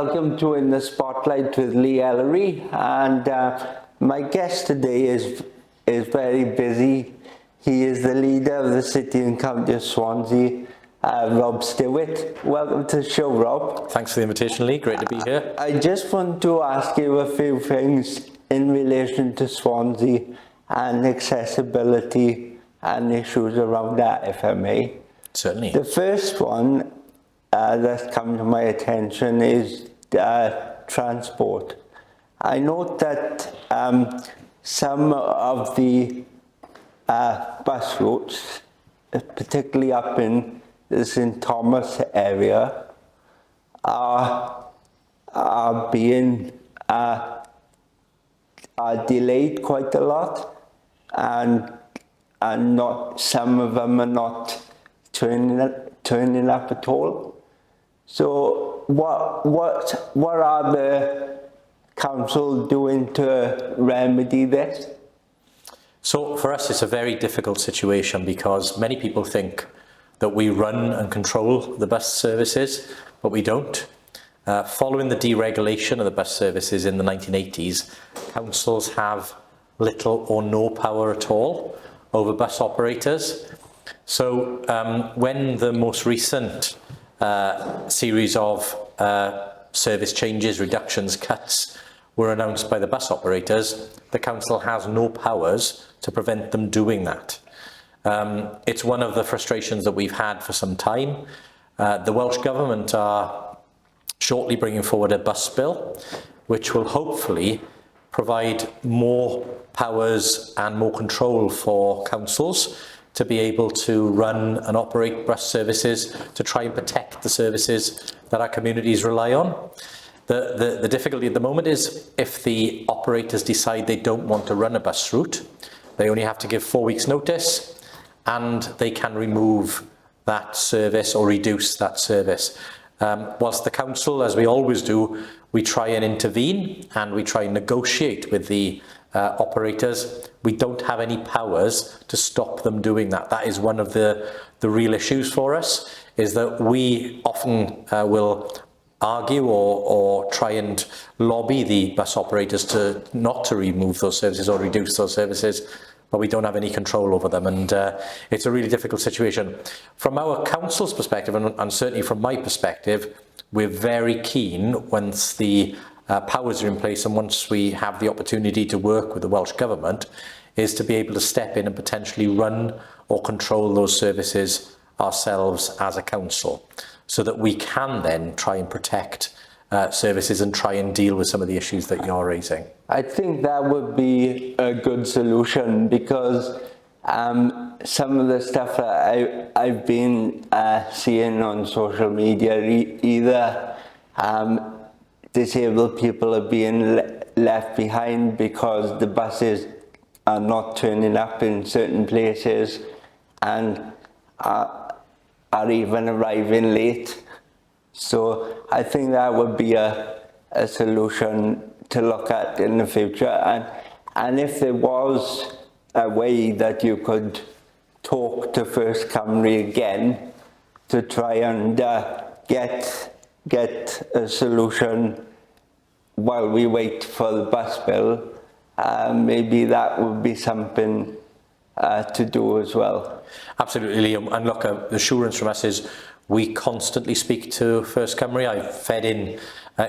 welcome to In the Spotlight with Lee Ellery, and my guest today is very busy. He is the leader of the City and County of Swansea, Rob Steward. Welcome to the show, Rob. Thanks for the invitation, Lee. Great to be here. I just want to ask you a few things in relation to Swansea and accessibility and issues around that, if I may. Certainly. The first one that's come to my attention is transport. I note that some of the bus routes, particularly up in the St Thomas area, are being are delayed quite a lot, and not, some of them are not turning up at all. So what are the council doing to remedy this? So for us, it's a very difficult situation because many people think that we run and control the bus services, but we don't. Following the deregulation of the bus services in the 1980s, councils have little or no power at all over bus operators. So when the most recent series of service changes, reductions, cuts were announced by the bus operators, the council has no powers to prevent them doing that. It's one of the frustrations that we've had for some time. The Welsh Government are shortly bringing forward a bus bill, which will hopefully provide more powers and more control for councils to be able to run and operate bus services to try and protect the services that our communities rely on. The difficulty at the moment is if the operators decide they don't want to run a bus route, they only have to give 4 weeks notice and they can remove that service or reduce that service. Whilst the council, as we always do, we try and intervene and we try and negotiate with the operators, we don't have any powers to stop them doing that. That is one of the real issues for us, is that we often will argue or try and lobby the bus operators to not to remove those services or reduce those services, but we don't have any control over them, and it's a really difficult situation. From our council's perspective, and certainly from my perspective, we're very keen once the powers are in place and once we have the opportunity to work with the Welsh Government, is to be able to step in and potentially run or control those services ourselves as a council, so that we can then try and protect services and try and deal with some of the issues that you're raising. I think that would be a good solution, because some of the stuff that I've been seeing on social media, either disabled people are being left behind because the buses are not turning up in certain places and are even arriving late. So I think that would be a solution to look at in the future. And if there was a way that you could talk to First Cymru again to try and get a solution while we wait for the bus bill, maybe that would be something to do as well. Absolutely, Liam. And look, the assurance from us is we constantly speak to First Cymru. I fed in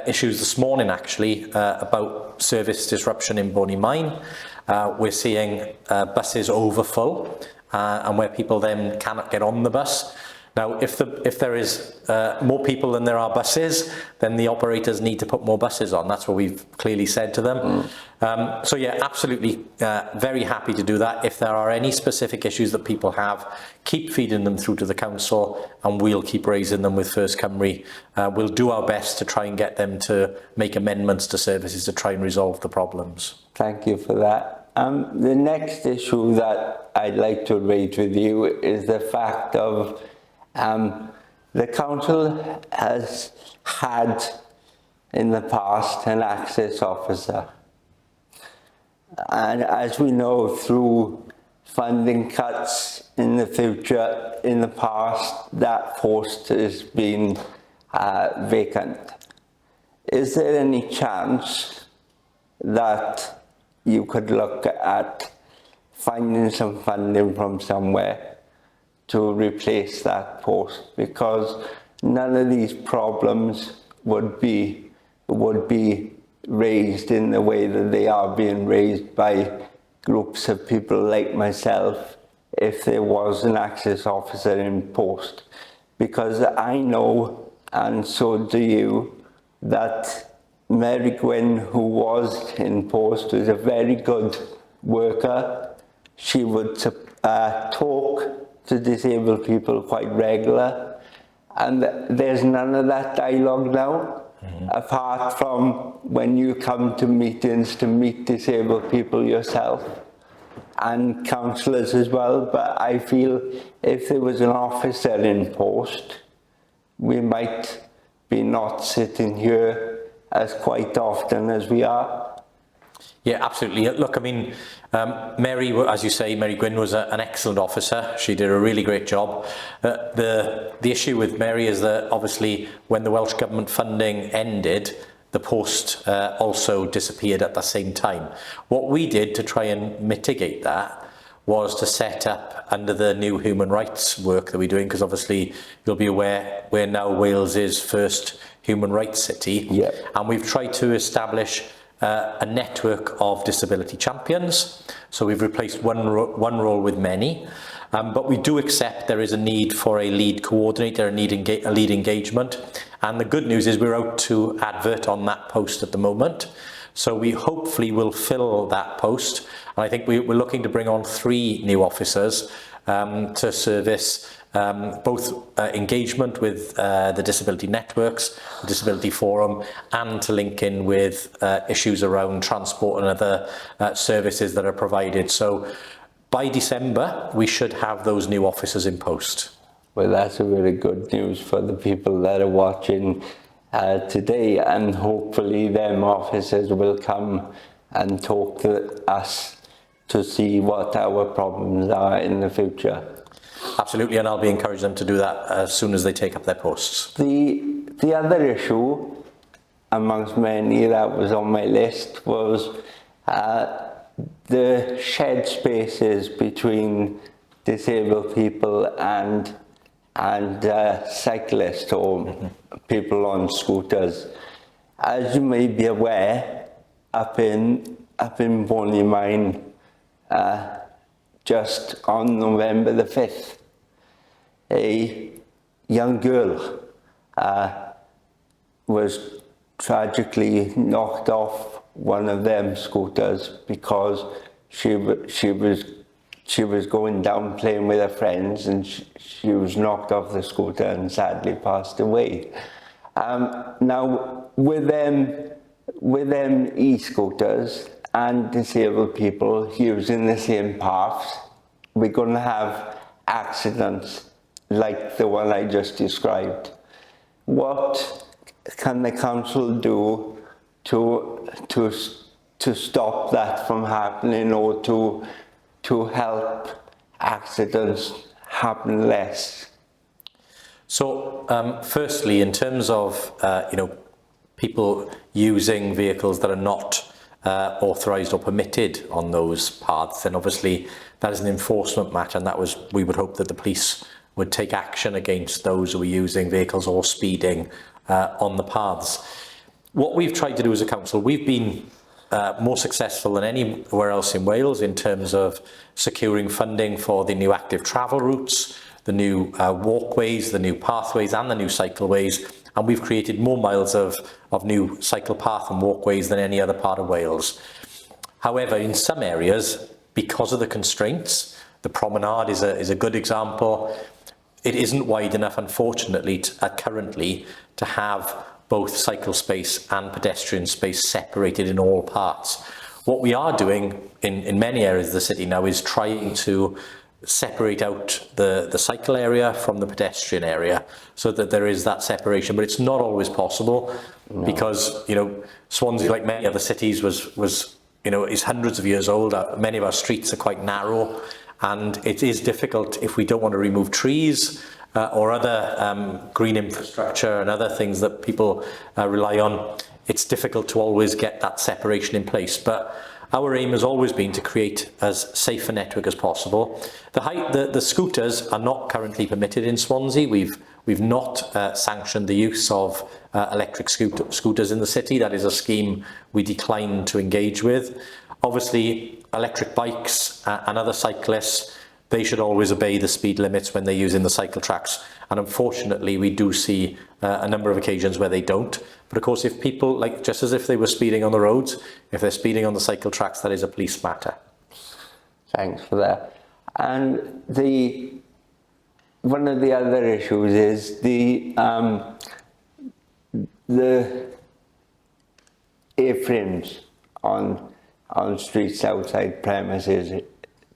issues this morning actually about service disruption in Bonny Mine. We're seeing buses overfull and where people then cannot get on the bus. Now, if there is more people than there are buses, then the operators need to put more buses on. That's what we've clearly said to them. So yeah, absolutely, very happy to do that. If there are any specific issues that people have, keep feeding them through to the council, and we'll keep raising them with First Cymru. We'll do our best to try and get them to make amendments to services to try and resolve the problems. Thank you for that. The next issue that I'd like to raise with you is the fact of the council has had in the past an access officer, and as we know through funding cuts in the future, in the past, that post has been vacant. is there any chance that you could look at finding some funding from somewhere to replace that post? Because none of these problems would be raised in the way that they are being raised by groups of people like myself if there was an access officer in post. Because I know, and so do you, that Mary Gwynn, who was in post, was a very good worker. She would talk to disabled people quite regular, and there's none of that dialogue now. Apart from when you come to meetings to meet disabled people yourself and councillors as well. But I feel if there was an officer in post, we might be not sitting here as quite often as we are. Yeah, absolutely. Look, I mean, Mary, as you say, Mary Gwynn was an excellent officer. She did a really great job. The issue with Mary is that obviously when the Welsh Government funding ended, the post also disappeared at the same time. What we did to try and mitigate that was to set up under the new human rights work that we're doing, because obviously you'll be aware we're now Wales's first human rights city. Yeah. And we've tried to establish a network of disability champions. So we've replaced one role with many, but we do accept there is a need for a lead coordinator, a lead engagement. And the good news is we're out to advert on that post at the moment. So we hopefully will fill that post. And I think we're looking to bring on 3 new officers to service both engagement with the disability networks, the disability forum, and to link in with issues around transport and other services that are provided. So by December, we should have those new officers in post. Well, that's a really good news for the people that are watching today, and hopefully them officers will come and talk to us to see what our problems are in the future. Absolutely, and I'll be encouraging them to do that as soon as they take up their posts. The other issue, amongst many that was on my list, was the shed spaces between disabled people and cyclists or people on scooters. As you may be aware, up in Bonnie just on November the 5th, a young girl was tragically knocked off one of them scooters because she was going down playing with her friends, and she was knocked off the scooter and sadly passed away. Now with them e-scooters and disabled people using the same paths, we're going to have accidents like the one I just described. What can the council do to stop that from happening, or to help accidents happen less? So, firstly, in terms of people using vehicles that are not authorised or permitted on those paths, then obviously that is an enforcement matter, and we would hope that the police would take action against those who are using vehicles or speeding on the paths. What we've tried to do as a council, we've been more successful than anywhere else in Wales in terms of securing funding for the new active travel routes, the new walkways, the new pathways and the new cycleways, and we've created more miles of new cycle path and walkways than any other part of Wales. However, in some areas, because of the constraints, the promenade is a good example. It isn't wide enough, unfortunately, currently to have both cycle space and pedestrian space separated in all parts. What we are doing in many areas of the city now is trying to separate out the cycle area from the pedestrian area so that there is that separation, but it's not always possible. No. Because Swansea, like many other cities, is hundreds of years old. Many of our streets are quite narrow, and it is difficult if we don't want to remove trees or other green infrastructure and other things that people rely on. it's difficult to always get that separation in place. But our aim has always been to create as safe a network as possible. The scooters are not currently permitted in Swansea. We've not sanctioned the use of electric scooters in the city. That is a scheme we decline to engage with. Obviously, electric bikes and other cyclists, they should always obey the speed limits when they're using the cycle tracks. And unfortunately, we do see a number of occasions where they don't. But of course, if people, like just as if they were speeding on the roads, if they're speeding on the cycle tracks, that is a police matter. Thanks for that. And one of the other issues is the A-frames on streets outside premises,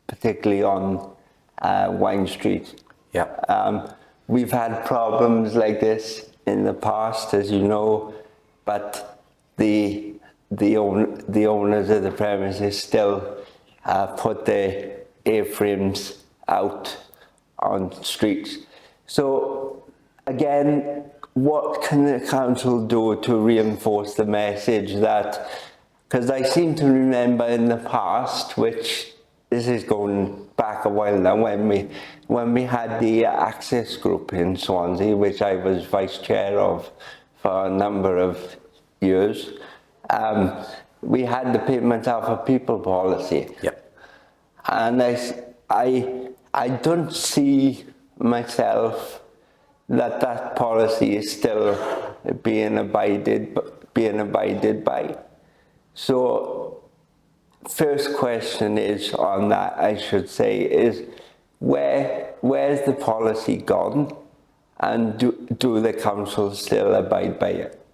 particularly on Wine Street. Yeah. We've had problems like this in the past, as you know, but the owners of the premises still put their A-frames out on streets. So again, what can the council do to reinforce the message that, because I seem to remember in the past, which this is going back a while now, when we had the access group in Swansea, which I was vice chair of for a number of years, we had the payment alpha people policy. Yep. And I don't see myself that policy is still being abided by. So first question is on that, I should say, is where's the policy gone, and do the council still abide by it?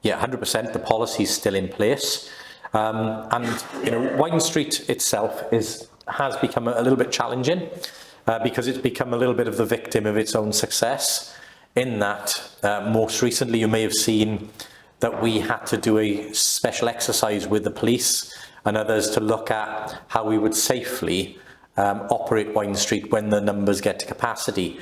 Yeah, 100%. The policy is still in place, and you know, Wine Street itself has become a little bit challenging because it's become a little bit of the victim of its own success. In that, most recently, you may have seen that we had to do a special exercise with the police and others to look at how we would safely operate Wine Street when the numbers get to capacity.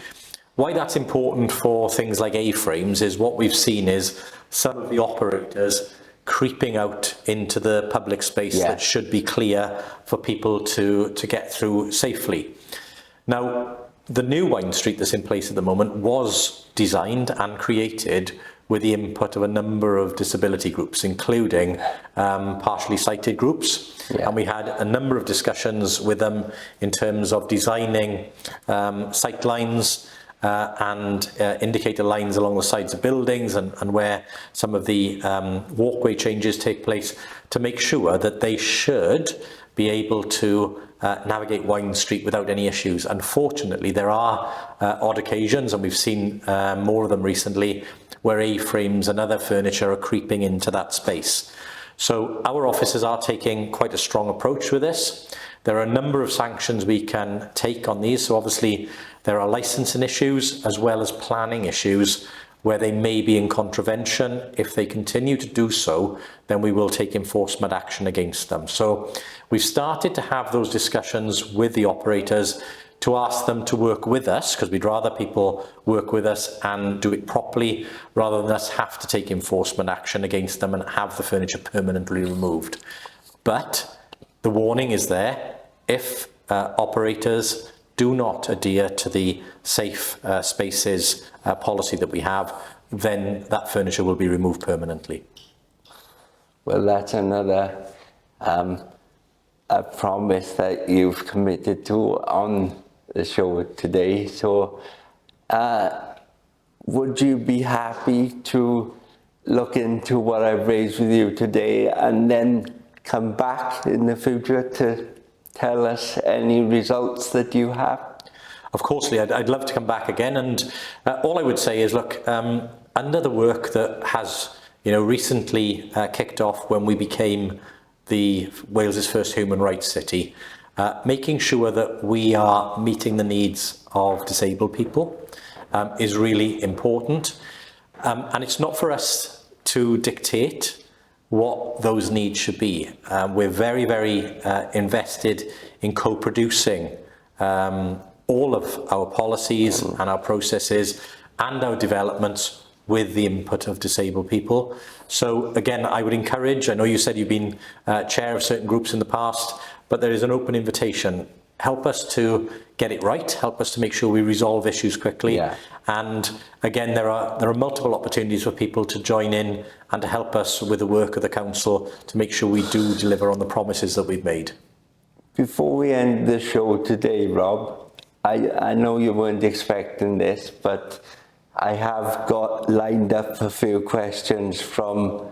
Why that's important for things like A-frames is what we've seen is some of the operators creeping out into the public space that should be clear for people to get through safely. Now, the new Wine Street that's in place at the moment was designed and created with the input of a number of disability groups, including partially sighted groups. And we had a number of discussions with them in terms of designing sight lines and indicator lines along the sides of buildings and where some of the walkway changes take place, to make sure that they should be able to navigate Wine Street without any issues. Unfortunately, there are odd occasions, and we've seen more of them recently, where A-frames and other furniture are creeping into that space. So our officers are taking quite a strong approach with this. There are a number of sanctions we can take on these. So obviously there are licensing issues as well as planning issues where they may be in contravention. If they continue to do so, then we will take enforcement action against them. So we've started to have those discussions with the operators to ask them to work with us, because we'd rather people work with us and do it properly rather than us have to take enforcement action against them and have the furniture permanently removed. But the warning is there. If operators do not adhere to the safe spaces policy that we have, then that furniture will be removed permanently. Well, that's another a promise that you've committed to on the show today. So would you be happy to look into what I've raised with you today and then come back in the future to tell us any results that you have? Of course, Lee, I'd love to come back again. And all I would say is, look, under the work that has recently kicked off when we became the Wales's first human rights city, making sure that we are meeting the needs of disabled people is really important. And it's not for us to dictate what those needs should be. We're very, very invested in co-producing all of our policies and our processes and our developments with the input of disabled people. So again, I would encourage, I know you said you've been chair of certain groups in the past, but there is an open invitation. Help us to get it right, help us to make sure we resolve issues quickly. Yeah. And again, there are multiple opportunities for people to join in and to help us with the work of the council to make sure we do deliver on the promises that we've made. Before we end the show today, Rob, I know you weren't expecting this, but I have got lined up a few questions from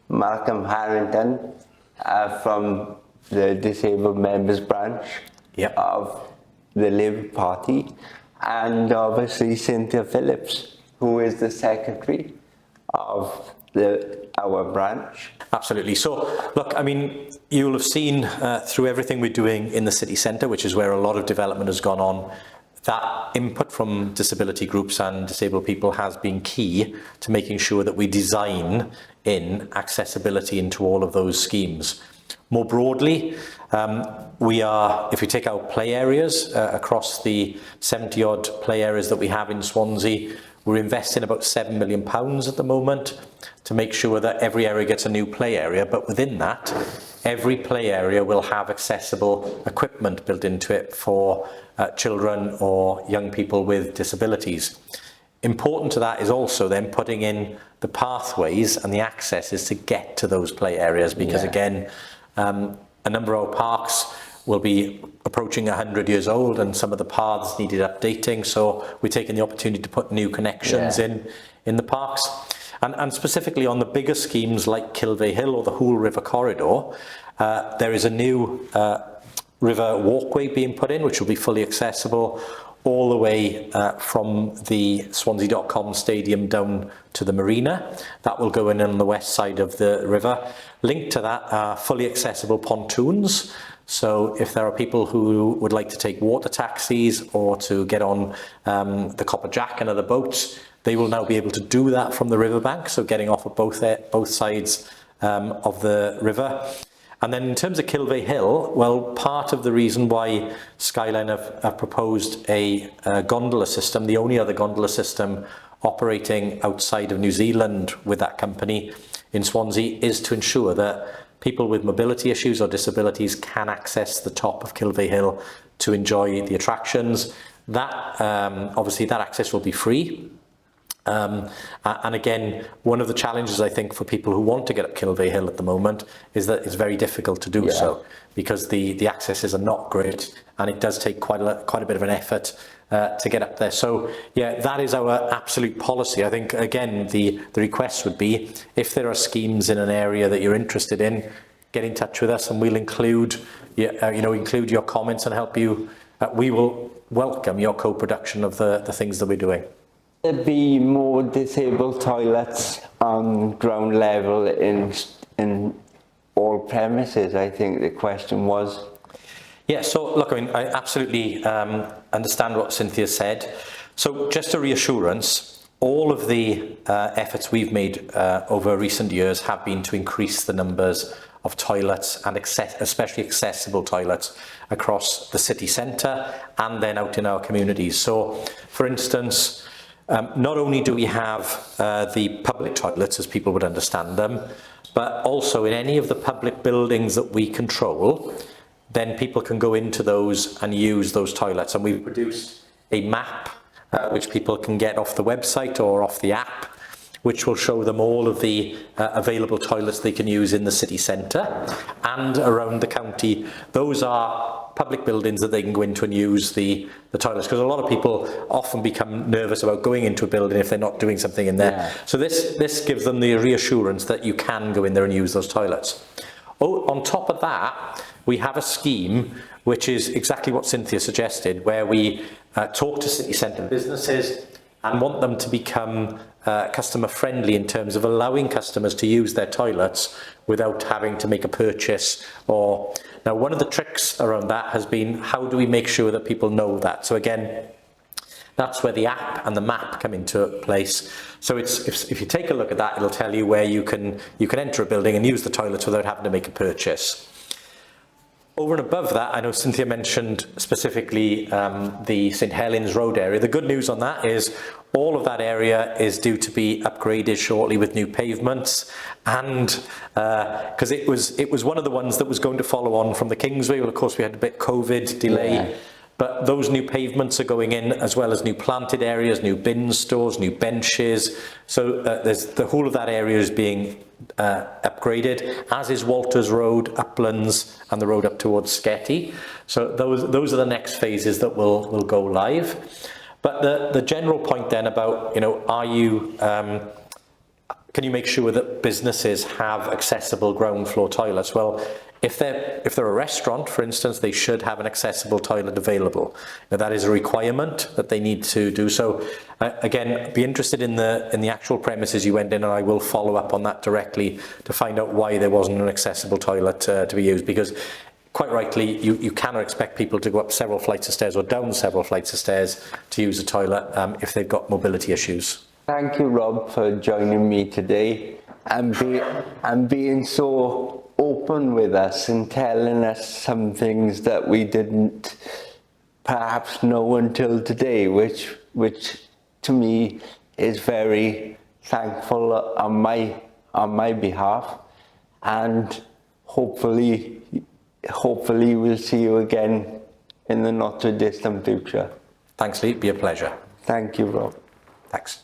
Malcolm Harrington from the Disabled Members Branch of the Labour Party, and obviously Cynthia Phillips, who is the secretary of our branch. Absolutely. So, look, I mean, you'll have seen through everything we're doing in the city centre, which is where a lot of development has gone on, that input from disability groups and disabled people has been key to making sure that we design in accessibility into all of those schemes. More broadly, we are, if you take our play areas, across the 70 odd play areas that we have in Swansea, we're investing about £7 million at the moment to make sure that every area gets a new play area, but within that, every play area will have accessible equipment built into it for children or young people with disabilities. Important to that is also then putting in the pathways and the accesses to get to those play areas, because again, a number of our parks will be approaching 100 years old and some of the paths needed updating, so we're taking the opportunity to put new connections in the parks. And specifically on the bigger schemes like Kilvey Hill or the Hool River Corridor, there is a new river walkway being put in, which will be fully accessible all the way from the Swansea.com stadium down to the marina. That will go in on the west side of the river. Linked to that are fully accessible pontoons. So if there are people who would like to take water taxis or to get on the Copper Jack and other boats, they will now be able to do that from the riverbank, so getting off of both sides of the river. And then in terms of Kilvey Hill, well, part of the reason why Skyline have proposed a gondola system, the only other gondola system operating outside of New Zealand with that company in Swansea, is to ensure that people with mobility issues or disabilities can access the top of Kilvey Hill to enjoy the attractions. That obviously that access will be free. And again, one of the challenges I think for people who want to get up Kilvey Hill at the moment is that it's very difficult to do so, because the accesses are not great and it does take quite a bit of an effort to get up there. So yeah, that is our absolute policy. I think again the request would be, if there are schemes in an area that you're interested in, get in touch with us and we'll include include your comments and help you. We will welcome your co-production of the things that we're doing. There be more disabled toilets on ground level in all premises, I think the question was. Yeah, so look, I mean, I absolutely understand what Cynthia said. So just a reassurance, all of the efforts we've made over recent years have been to increase the numbers of toilets, and especially accessible toilets across the city centre and then out in our communities. So, for instance, not only do we have the public toilets as people would understand them, but also in any of the public buildings that we control, then people can go into those and use those toilets. And we've produced a map which people can get off the website or off the app, which will show them all of the available toilets they can use in the city centre and around the county. Those are public buildings that they can go into and use the toilets, because a lot of people often become nervous about going into a building if they're not doing something in there. Yeah. So this gives them the reassurance that you can go in there and use those toilets. Oh, on top of that, we have a scheme which is exactly what Cynthia suggested, where we talk to city centre businesses and want them to become customer friendly in terms of allowing customers to use their toilets without having to make a purchase. Or now, one of the tricks around that has been, how do we make sure that people know that? So again, that's where the app and the map come into place. So if you take a look at that, it'll tell you where you can enter a building and use the toilets without having to make a purchase. Over and above that, I know Cynthia mentioned specifically the St Helens Road area. The good news on that is All of that area is due to be upgraded shortly with new pavements, and because it was one of the ones that was going to follow on from the Kingsway. Well, of course, we had a bit COVID delay. Yeah. But those new pavements are going in, as well as new planted areas, new bin stores, new benches. So there's the whole of that area is being upgraded, as is Walters Road, Uplands, and the road up towards Sketty. So those are the next phases that will go live. But the general point then about, you know, can you make sure that businesses have accessible ground floor toilets? Well, if they're a restaurant, for instance, they should have an accessible toilet available. Now, that is a requirement that they need to do. So, again, be interested in the actual premises you went in, and I will follow up on that directly to find out why there wasn't an accessible toilet to be used. Because, quite rightly, you cannot expect people to go up several flights of stairs or down several flights of stairs to use a toilet if they've got mobility issues. Thank you, Rob, for joining me today and being so open with us and telling us some things that we didn't perhaps know until today, which to me is very thankful on my behalf, and hopefully we'll see you again in the not too distant future. Thanks, Lee. Be a pleasure. Thank you, Rob. Thanks.